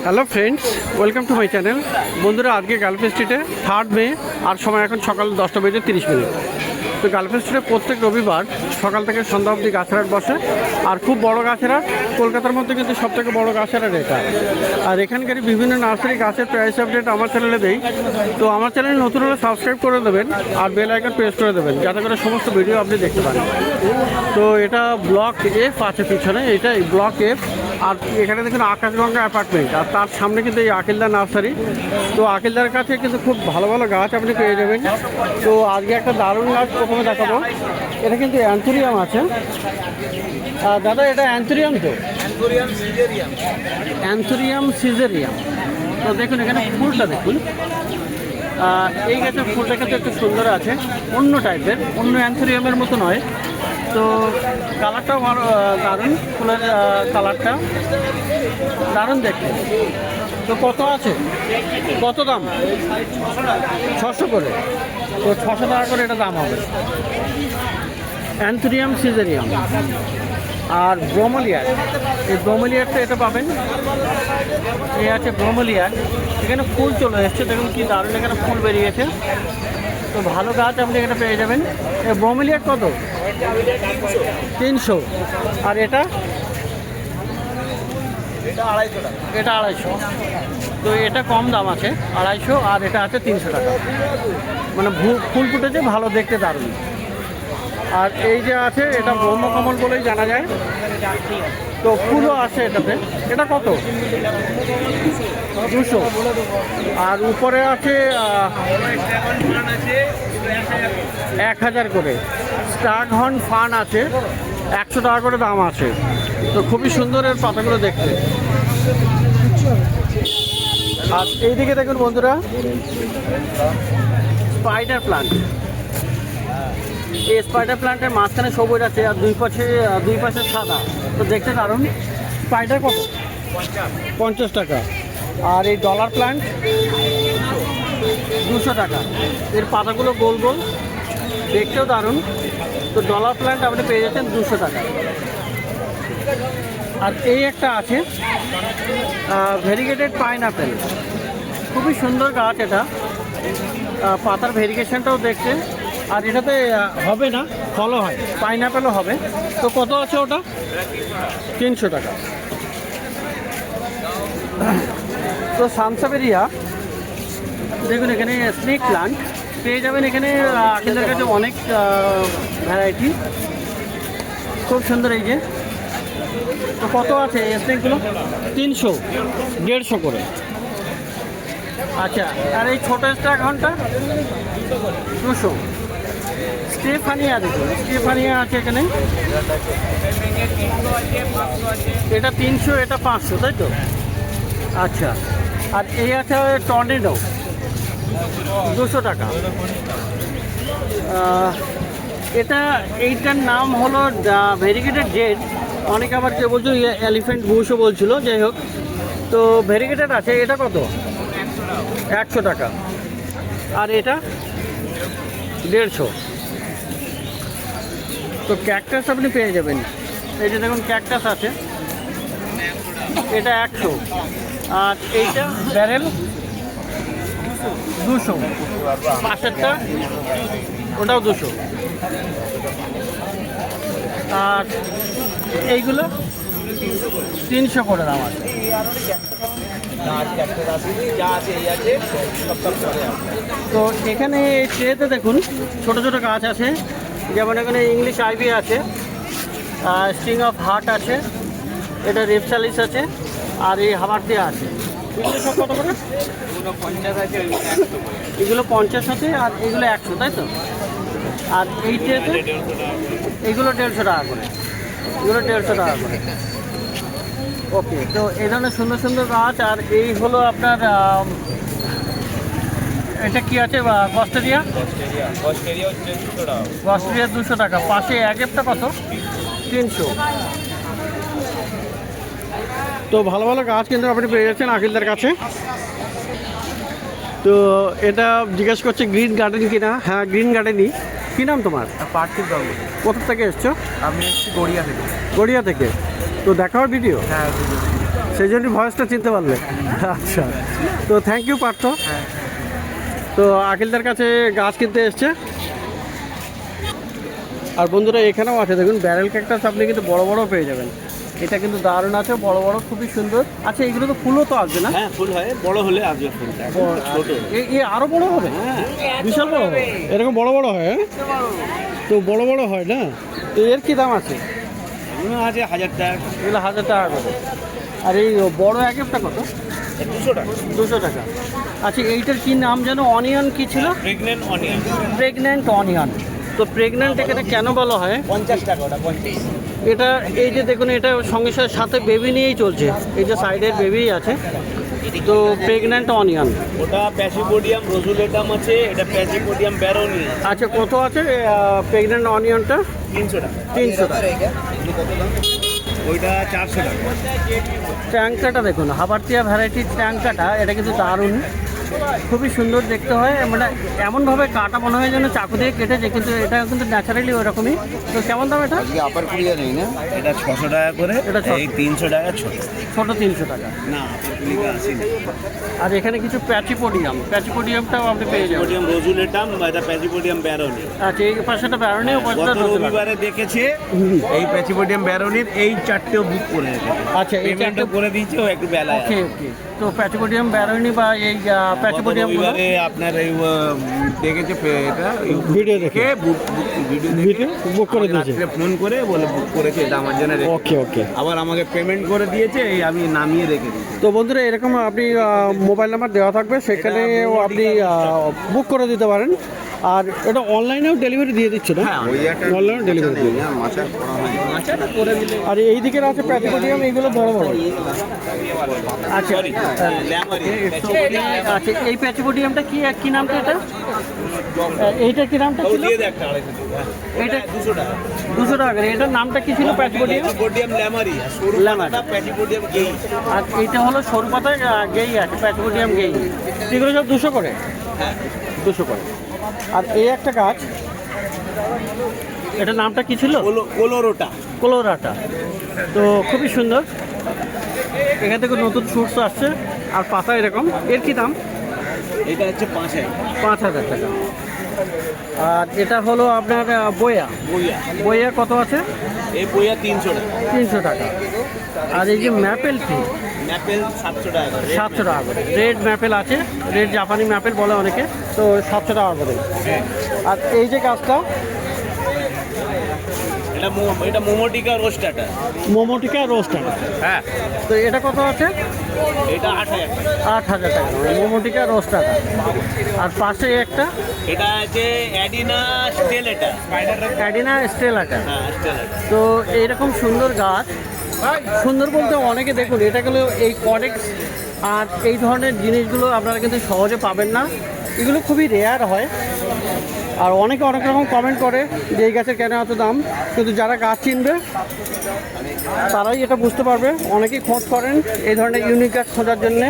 Hello friends, welcome to my channel. বন্ধুরা, আজকে গার্লফ স্ট্রিটে 3 মে আর সময় এখন সকাল 10:30। তো গার্লফ স্ট্রিটে প্রত্যেক রবিবার সকাল থেকে সন্ধ্যা অবধি গাছের হাট বসে। আর খুব বড় গাছের হাট, কলকাতার মধ্যে কিন্তু সবথেকে বড় গাছের হাট এটা। আর এখানকার বিভিন্ন নার্সারি গাছের প্রাইস আপডেট আমার চ্যানেলে দেই। তো আমার চ্যানেল নতুন হলে সাবস্ক্রাইব করে দেবেন আর বেল আইকন প্রেস করে দেবেন, যাতে করে সমস্ত ভিডিও আপনি দেখতে পারেন। তো এটা ব্লক এফ আছে পিছনে, এটা ব্লক এফ। আর এখানে দেখুন আকাশগঙ্গা অ্যাপার্টমেন্ট, আর তার সামনে কিন্তু এই আকিলদার নার্সারি। তো আকিলদার কাছে কিন্তু খুব ভালো ভালো গাছ আপনি পেয়ে যাবেন। তো আজকে একটা দারুণ গাছ প্রথমে দেখাবো। এটা কিন্তু অ্যান্থুরিয়াম আছে। দাদা, এটা অ্যান্থুরিয়াম তো? অ্যান্থুরিয়াম সিজেরিয়াম। তো দেখুন এখানে ফুলটা দেখুন। এই গাছের ফুলটা কিন্তু একটু সুন্দর আছে, অন্য টাইপের, অন্য অ্যান্থুরিয়ামের মতো নয়। তো কালারটাও দারুণ, ফুলের কালারটা দারুণ দেখতে। তো কত আছে, কত দাম? 600 করে। তো 600 টাকা করে এটা দাম হবে। অ্যান্থুরিয়াম সিজেরিয়াম। আর ব্রোমেলিয়ার, এই ব্রোমেলিয়ারটা এটা পাবেন। এই আছে ব্রোমেলিয়ার, এখানে ফুল চলে এসছে, দেখুন কি দারুণ এখানে ফুল বেরিয়েছে। তো ভালো গাছ আপনি এখানে পেয়ে যাবেন। এই ব্রোমেলিয়ার কত? 300। আর এটা 250। তো এটা কম দাম আছে, 250। আর এটা আছে 300 টাকা। মানে ফুল ফুটেছে, ভালো দেখতে, দারুণ। আর এই যে আছে, এটা ব্রহ্মকমল বলেই জানা যায়। তো ফুলও আছে এটাতে। এটা কত? 200। আর উপরে আছে 1000 করে। স্টারহর্ন ফান আছে, 100 টাকা করে দাম আছে। তো খুবই সুন্দর এর পাতাগুলো দেখতে। আর এইদিকে দেখুন বন্ধুরা, স্পাইডার প্লান্ট। এই স্পাইডার প্লান্টের মাঝখানে সবুজ আছে, আর দুই পাশে সাদা। তো দেখতে দারুণ। স্পাইডার কত? 50 টাকা। আর এই ডলার প্লান্ট 200 টাকা। এর পাতাগুলো গোল গোল, দেখতেও দারুণ। তো ডলার প্লান্ট আপনি পেয়ে যাচ্ছেন 200 টাকা। আর এই একটা আছে ভেরিগেটেড পাইনঅ্যাপেল, খুবই সুন্দর গাছ এটা। পাতার ভেরিগেশনটাও দেখতে। আর এটাতে হবে না, ফলও হয়, পাইনঅ্যাপেলও হবে। তো কত আছে ওটা? 300 টাকা। তো সানসাবেরিয়া দেখুন, এখানে স্নেক প্লান্ট পেয়ে যাবেন। এখানে আকিলদার কাছে অনেক ভ্যারাইটি, খুব সুন্দর। এই যে, তো কত আছে এই স্নেকগুলো? 300, 150 করে। আচ্ছা, আর এই ছোটো স্টার ঘন্টা 200। স্টেফানিয়া দেখুন, স্টেফানিয়া আছে এখানে। এটা 300, এটা 500, তাই তো? আচ্ছা। আর এই আছে টর্নেডো, 200 টাকা। এইটার নাম হলো ভেরিগেটেড জেড। অনেকে আবার কেউ বলছিল এলিফ্যান্ট বুশও বলছিল, যাই হোক। তো ভেরিগেটেড আছে। এটা কত? 100 টাকা। আর এটা 150। তো ক্যাকটাস আপনি পেয়ে যাবেন। এই যে দেখুন, ক্যাকটাস আছে, এটা 100। আর এইটা ব্যারেল 200। পাশেরটা ওটাও 200। আর এইগুলো 300 করে দাম আছে। তো এখানে এই ট্রেতে দেখুন ছোট ছোট গাছ আছে, যেমন এখানে ইংলিশ আইভি আছে, স্ট্রিং অফ হার্ট আছে, এটা রেপসালিস আছে, আর এই হামারদিয়া আছে। এগুলো সব কত করে? এগুলো 50 আছে, আর এগুলো 100, তাই তো? আর এই ট্রেতে এগুলো 150 টাকা করে, এগুলো 150 টাকা করে। ওকে, তো এই ধরনের সুন্দর সুন্দর গাছ। আর এই হলো আপনার এটা কি আছে? গস্টেরিয়া 200 টাকা। পাশে অ্যাগেপটা কত? 300। তো ভালো ভালো গাছ কিন্তু আপনি পেয়ে যাচ্ছেন আকিলদার কাছে। তো এটা জিজ্ঞেস করছে গ্রিন গার্ডেন কিনা। হ্যাঁ, গ্রিন গার্ডেনই। কী নাম তোমার? পার্থিব বাবু। কোথা থেকে এসছো? আমি এসেছি গড়িয়া থেকে। গড়িয়া থেকে। তো দেখাও ভিডিও। হ্যাঁ, সেই জন্যই ভয়েসটা চিনতে পারলে। আচ্ছা, তো থ্যাংক ইউ পার্থ। তো আকিলদার কাছে গাছ কিনতে এসছে। আর বন্ধুরা এখানেও আছে দেখুন ব্যারেল ক্যাকটাস, আপনি কিন্তু বড় বড় পেয়ে যাবেন। এটা কিন্তু দারুণ আছে, বড় বড় খুবই সুন্দর। আচ্ছা এগুলো তো ফুলও তো আসবে না? হ্যাঁ ফুল হয়, বড় হলে আসবে ফুলটা, ছোট এ আরো বড় হবে? বিশাল বড় হবে, এরকম বড় বড় হয়? তো বড় বড় হয় না? তো এর কি দাম আছে? আছে 1000 টাকা। এগুলো 1000 টাকা করে। আর এই বড় এক একটা কত? 200 টাকা। 200 টাকা। আচ্ছা এইটার কি নাম যেন, অনিয়ন কি ছিল? Pregnant onion. Pregnant onion. তো প্রেগন্যান্ট এখানে কেন বলা হয়? 50 টাকা ওটা, 50। এটা এই যে দেখুন, এটা সঙ্গে সাথে বেবি নিয়েই চলছে, এই যে সাইডের বেবি আছে। তো প্রেগন্যান্ট অনিয়ন। ওটা প্যাসিপোডিয়াম রোজুলেটাম আছে, এটা প্যাসিপোডিয়াম ব্যারোনি। আচ্ছা কত আছে প্রেগন্যান্ট অনিয়নটা? 300 টাকা। 300 টাকা। ওইটা 400 টাকা। ট্যাংকাটা দেখুন, হাবারতিয়া ভ্যারাইটির ট্যাংকাটা, এটা কিন্তু দারুণ, খুবই সুন্দর দেখতে হয়। মানে এমনভাবে কাটা মনে হয় যেন চাকু দিয়ে কেটেছে, কিন্তু এটা কিন্তু ন্যাচারালি ওরকমই। তো কেমন দাম এটা? আপার কুড়িয়া নেই না, এটা 600 টাকা করে। এটা এই 300 টাকা ছোট। ছোট 300 টাকা। না আপার কুড়িয়া আছে না। আর এখানে কিছু প্যাচিপোডিয়ামটাও আপনি পেয়ে যাবেন। প্যাসিপোডিয়াম রোজুলেটাম, এটা প্যাসিপোডিয়াম ব্যারোনি। আচ্ছা এই পাশেটা ব্যারোনি, ও পাশেটা গত রবিবারে দেখেছে এই প্যাসিপোডিয়াম ব্যারোনির এই চারটেও বুক করে রেখেছে। আচ্ছা এই পেমেন্টও করে দিয়েছে, ও একটু বেলায় ওকে ওকে। তো প্যাচিপোডিয়াম ব্যারোনি বা এই প্যাচিপোডিয়াম রবিবারে আপনার এই দেখেছে এটা ভিডিও দেখে ভিডিও বুক করে দিয়েছে। ফোন করে বলে বুক করেছে, এটা আমার জন্য ওকে ওকে। আবার আমাকে পেমেন্ট করে দিয়েছে, এই আমি নামিয়ে রেখে দিয়েছি। তো বন্ধুরা এরকম আপনি মোবাইল নাম্বার দেওয়া থাকবে, সেখানেও আপনি বুক করে দিতে পারেন। আর এটা অনলাইনেও ডেলিভারি দিয়ে দিচ্ছে না? অনলাইনে ডেলিভারি দিয়ে। আর এই দিকের আছে প্যাচিপোডিয়াম, এইগুলো বড় বড়। আচ্ছা আচ্ছা এই প্যাচিপোডিয়ামটা কি নামটা এটা? এইটা কি নামটা ছিল? এটা 200 টাকা। 200 টাকা করে। এটার নামটা কি ছিল? প্যাচিপোডিয়াম ল্যামারি। ল্যামারি। প্যাসিপোডিয়াম গেই। আর এইটা হলো সরু পাতা গেই আছে, প্যাচিপোডিয়াম গেই। এগুলো সব 200 করে? হ্যাঁ 200 করে। আর এই একটা গাছ, এটার নামটা কি ছিল? কোলোরোটা। কোলোরাটা। তো খুবই সুন্দর, এখান থেকে নতুন ফ্রুটস আসছে। আর পাতা এরকম। এর কি দাম? এটা হচ্ছে 5000। 5000 টাকা। আর এটা হলো আপনার বইয়া। বইয়া কত আছে? এই বইয়া 300 টাকা। 300 টাকা। আর এই যে ম্যাপেল ট্রি, ম্যাপেল 700 টাকা করে। 700 টাকা করে। রেড ম্যাপেল আছে, রেড জাপানি ম্যাপেল বলে অনেকে, তো 700 টাকা করে। আর এই যে গাছটা, এটা মোমোটিকা রোস্টাটা। মোমোটিকা রোস্টাটা। হ্যাঁ তো এটা কত আছে? এটা 8000 টাকা। 8000 টাকা মোমোটিকা রোস্টাটা। আর পাশে একটা, এটা আছে অ্যাডিনা স্টেলেটা। ক্যাডিনা স্টেলাটা। হ্যাঁ স্টেলেটা। তো এইরকম সুন্দর গাছ, সুন্দর বলতে অনেকে দেখুন, এটা হলো এই কডেক্স আর এই ধরনের জিনিসগুলো আপনারা কিন্তু সহজে পাবেন না, এগুলো খুবই রেয়ার হয়। আর অনেকে অনেক রকম কমেন্ট করে যে এই গাছের কেন এত দাম, কিন্তু যারা গাছ চিনবে তারাই এটা বুঝতে পারবে। অনেকেই খোঁজ করেন এই ধরনের ইউনিক গাছ খোঁজার জন্যে।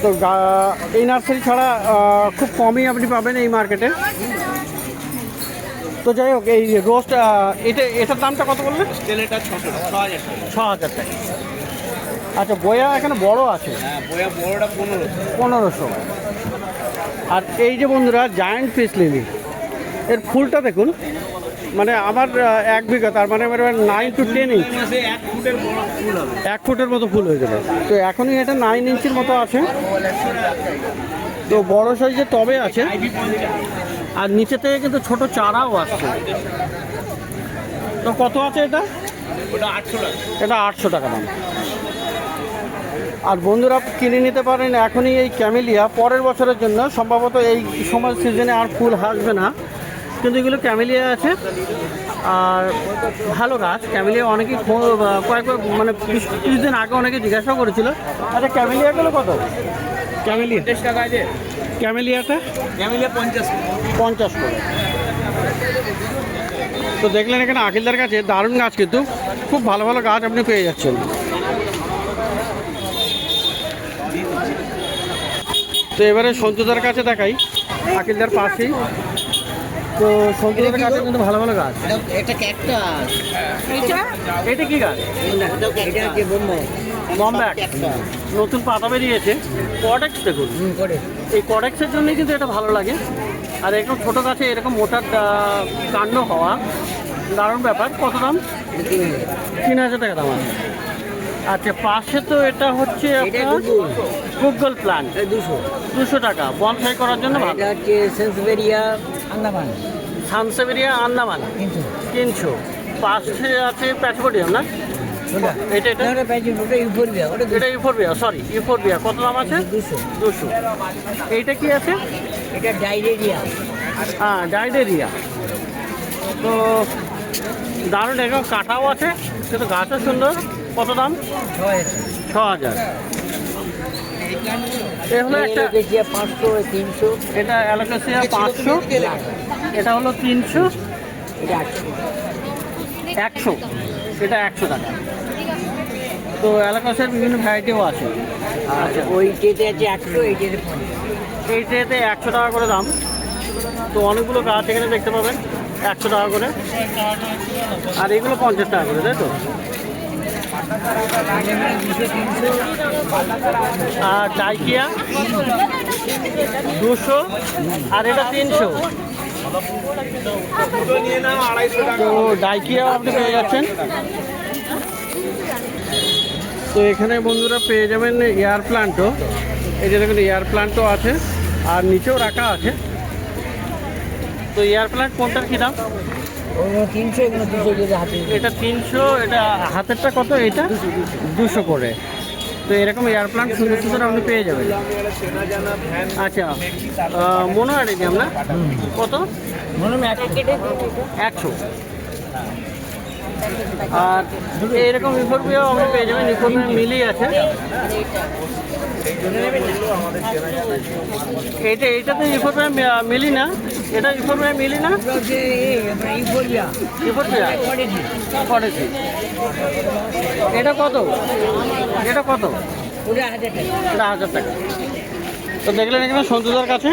তো এই নার্সারি ছাড়া খুব কমই আপনি পাবেন এই মার্কেটে। তো যাই হোক, এই রোস্ট এটার দামটা কত বললেন? স্টেলেটা 600 টাকা। 6000 টাকা। 6000 টাকা। আচ্ছা বইয়া এখানে বড় আছে? হ্যাঁ বইয়া বড়টা 1500। 1500। আর এই যে বন্ধুরা জায়ান্ট পিস লিলি, এর ফুলটা দেখুন, মানে আমার 1 বিঘা, তার মানে 9 to 10 ইঞ্চ, 1 ফুটের বড় ফুল হবে। 1 ফুটের মতো ফুল হয়ে যাবে। তো এখনই এটা 9 ইঞ্চির মতো আছে। তো বড় সাইজের টবে আছে। আর নিচে থেকে কিন্তু ছোট চারাও আসছে। তো কত আছে এটা? ওটা 800 টাকা। এটা 800 টাকা দাম। আর বন্ধুরা কিনে নিতে পারেন এখনই এই ক্যামেলিয়া, পরের বছরের জন্য। সম্ভবত এই সময় সিজনে আর ফুল আসবে না, কিন্তু এগুলো ক্যামেলিয়া আছে। আর ভালো গাছ ক্যামেলিয়া। অনেকেই কয়েকবার মানে কিছুদিন আগে অনেকে জিজ্ঞাসা করেছিল, আচ্ছা ক্যামেলিয়াগুলো কত? ক্যামেলিয়া 50 টাকা আছে। ক্যামেলিয়াটা ক্যামেলিয়া 50 করে। তো দেখলেন এখানে আকিলদার কাছে দারুণ গাছ, কিন্তু খুব ভালো ভালো গাছ আপনি পেয়ে যাচ্ছেন। তো এবারে সঞ্জুদার কাছে দেখাই, আকিলদার পাশেই। তো সঞ্জুদার কাছে কিন্তু ভালো ভালো গাছ। এটা ক্যাকটাস। এটা কি গাছ? এটা কি বোম্বাই? বম্ব্যাক নতুন পাতা বেরিয়েছে, কডেক্স দেখুন। এই কডেক্সের জন্যই কিন্তু এটা ভালো লাগে। আর এরকম ছোটো গাছে এরকম মোটার কাণ্ড হওয়া দারুণ ব্যাপার। কত দাম? 3000 টাকা দাম আছে। আচ্ছা, পাশে তো এটা হচ্ছে গুগল প্ল্যান্ট, 200 টাকা বনসাই করার জন্য ভালো। Sansevieria Andaman, sansevieria Andaman 300। পাশে আছে প্যাচপোডিয়াম না, এটা এটা এটা ইউফোরবিয়া, সরি ইউফোরবিয়া। কত দাম আছে? 200। এইটা কি আছে? এটা ডাইরেরিয়া। হ্যাঁ, ডাইডেরিয়া। তো দারুণ, এরকম কাটাও আছে কিন্তু গাছও সুন্দর। কত দাম? 6000। এ হলো একটা 500, 300, এটা অ্যালোকেসিয়া 500, এটা হলো 300, এটা 800। 100, এটা 100 টাকা। তো অ্যালোকেসিয়ার বিভিন্ন ভ্যারাইটিও আছে। আচ্ছা, ওইটাতে আছে 100, এইটাতে 50। এইটাতে 100 টাকা করে দাম। তো অনেকগুলো গাছ এখানে দেখতে পাবেন 100 টাকা করে, আর এগুলো 50 টাকা করে, তাই তো? আর ডাইকিয়া 200, আর এটা 300। তো ডাইকিয়াও আপনি পেয়ে যাচ্ছেন। তো এখানে বন্ধুরা পেয়ে যাবেন এয়ার প্লান্টও। এই যে দেখুন এয়ার প্লান্টও আছে, আর নিচেও রাখা আছে। তো এয়ার প্লান্ট কোনটার কী দাম? 300, এগুলো 200 যদি হাতে। এটা 300, এটা হাতেরটা কত? এটা 200 করে। তো এরকম এয়ার প্লান্ট সুন্দর সুন্দর আপনি পেয়ে যাবেন। আচ্ছা, মনোয়ারিজিয়াম না, কত? মনে হয় 100। আর এইরকম ইউফোরবিয়াও আপনি পেয়ে যাবেন, ইউফোরবিয়া মিলি আছে। এইটাতে ইউফোরবিয়া মিলি না, এটা ইউফোরবিয়া মিলি না, ইউফোরবিয়া পড়েছি। এটা কত? এটা কত? ওটা 1000 টাকা। এটা 1000 টাকা। তো দেখলেন এখানে সঞ্জুদার কাছে।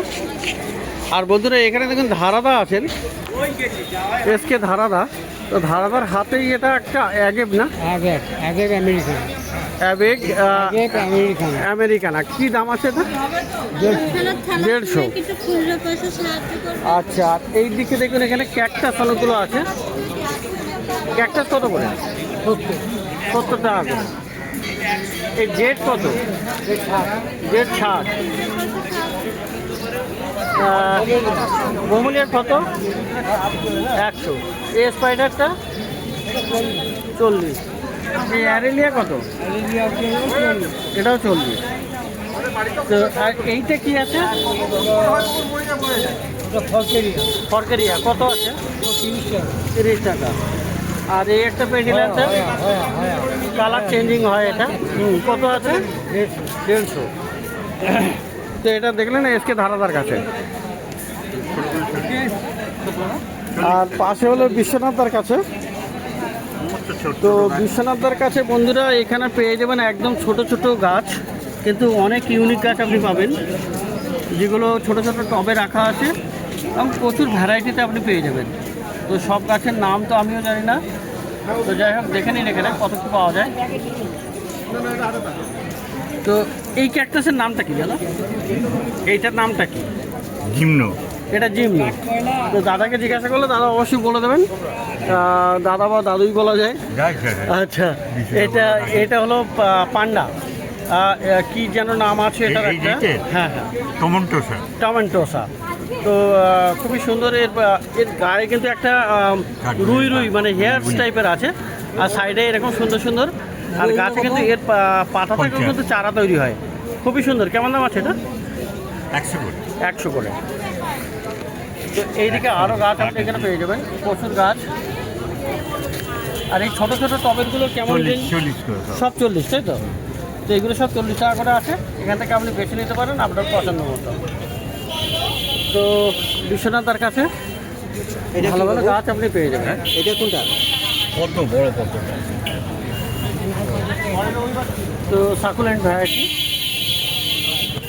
আর বন্ধুরা এখানে দেখুন ধারাদা আছেন, এসকে ধারাদা। তো ধারাদার হাতেই এটা একটা অ্যাগেব না, আগে আমেরিকান, অ্যাবেগ আমেরিকান। আমেরিকানা। কি দাম আছে এটা? 150। আচ্ছা, আর এই দিকে দেখুন এখানে ক্যাকটাস অনেকগুলো আছে। ক্যাকটাস কত করে? 70 টাকা করে। এই জেট কত? জেট 60। বমুলিয়ার কত? 100। এই স্পাইডারটা 40। এই অ্যারেলিয়া কত? এটাও 40। তো আর এইটা কি আছে? ফরকেরিয়া কত আছে? 30 টাকা। আর এই একটা পেন্ডিল আছে, কালার চেঞ্জিং হয় এটা, কত আছে? 150। তো এটা দেখলেন এসকে ধারাদার কাছে। আর পাশে হলো বিশ্বনাথদার কাছে। তো বিশ্বনাথদার কাছে বন্ধুরা এখানে পেয়ে যাবেন একদম ছোট ছোট গাছ, কিন্তু অনেক ইউনিক গাছ আপনি পাবেন, যেগুলো ছোট ছোট টবে রাখা আছে এবং প্রচুর ভ্যারাইটিতে আপনি পেয়ে যাবেন। তো সব গাছের নাম তো আমিও জানি না, তো যাই হোক দেখে নিন এখানে কত কি পাওয়া যায়। তো এই ক্যাকটাসের নামটা কি জানো? এইটার নামটা কি? জিমনো। এটা জিমনি। তো দাদাকে জিজ্ঞাসা করলে দাদা অবশ্যই বলে দেবেন, দাদা বা দাদুই বলা যায়। আচ্ছা, এটা হলো পান্ডা, কি যেন নাম আছে এটার একটা? হ্যাঁ হ্যাঁ, টমেন্টোসা। তো খুবই সুন্দর। এর গায়ে কিন্তু একটা রুই মানে হেয়ার্স টাইপের আছে, আর সাইডে এরকম সুন্দর সুন্দর। আর গাছে কিন্তু এর পাতা থেকেও কিন্তু চারা তৈরি হয়, খুবই সুন্দর। কেমন দাম আছে এটা? 100 করে। তো এইদিকে আরও গাছ আপনি এখানে পেয়ে যাবেন, প্রচুর গাছ। আর এই ছোটো ছোটো টবেরগুলো কেমন? সব 40, তাই তো? তো এগুলো সব 40 টাকা করে আছে। এখান থেকে আপনি বেছে নিতে পারেন আপনার পছন্দ মতো। তো বিশ্বনাথদার কাছে ভালো ভালো গাছ আপনি পেয়ে যাবেন। এটা কোনটা? কত বড় কত? তো সাকুলেন্ট ভ্যারাইটি।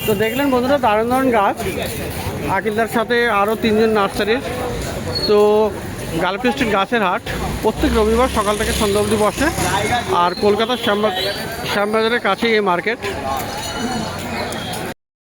তো দেখলেন বন্ধুরা দারুণ দারুণ গাছ। আকিলদার সাথে আরও 3 জন নার্সারির। তো গার্লফ্রেন্ড স্ট্রিট গাছের হাট প্রত্যেক রবিবার সকাল থেকে সন্ধ্যা অবধি বসে। আর কলকাতার শ্যামবাজারের কাছেই এই মার্কেট।